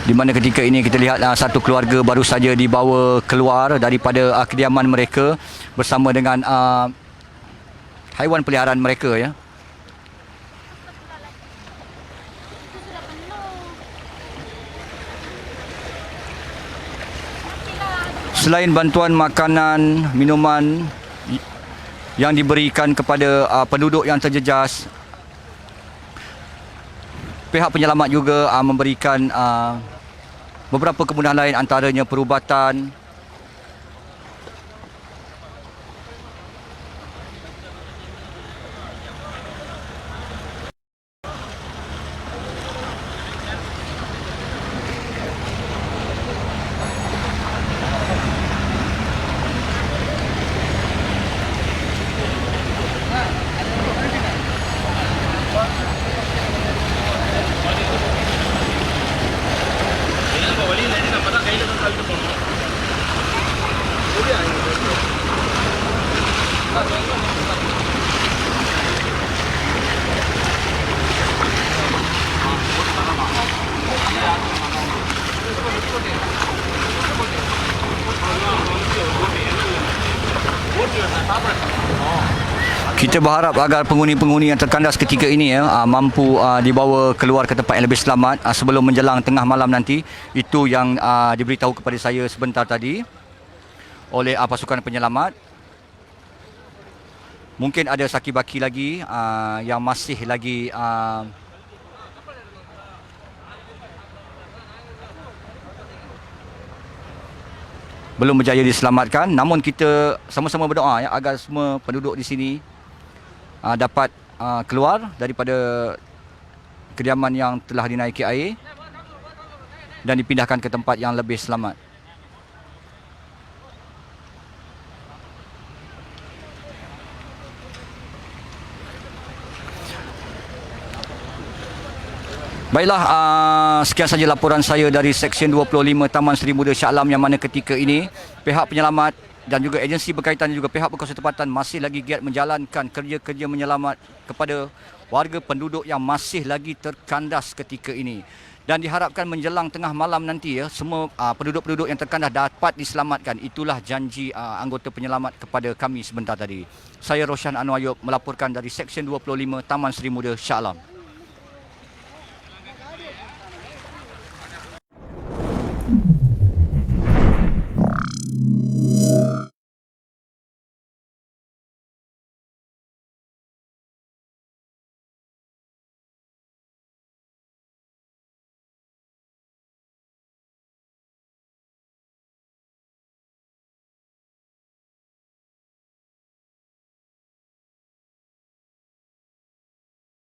Di mana ketika ini kita lihat satu keluarga baru saja dibawa keluar daripada kediaman mereka bersama dengan haiwan peliharaan mereka . Selain bantuan makanan, minuman yang diberikan kepada penduduk yang terjejas, pihak penyelamat juga memberikan beberapa kemudahan lain, antaranya perubatan, Kita berharap agar penghuni-penghuni yang terkandas ketika ini mampu dibawa keluar ke tempat yang lebih selamat sebelum menjelang tengah malam nanti. Itu yang diberitahu kepada saya sebentar tadi oleh pasukan penyelamat. Mungkin ada saki-baki lagi yang masih lagi belum berjaya diselamatkan. Namun kita sama-sama berdoa agar semua penduduk di sini dapat keluar daripada kediaman yang telah dinaiki air dan dipindahkan ke tempat yang lebih selamat. Baiklah, sekian saja laporan saya dari Seksyen 25 Taman Seri Muda Shah Alam, yang mana ketika ini pihak penyelamat dan juga agensi berkaitan dan juga pihak berkuasa tempatan masih lagi giat menjalankan kerja-kerja menyelamat kepada warga penduduk yang masih lagi terkandas ketika ini. Dan diharapkan menjelang tengah malam nanti semua penduduk-penduduk yang terkandas dapat diselamatkan. Itulah janji anggota penyelamat kepada kami sebentar tadi. Saya Roshan Anwar Ayub melaporkan dari Seksyen 25 Taman Seri Muda Shah Alam.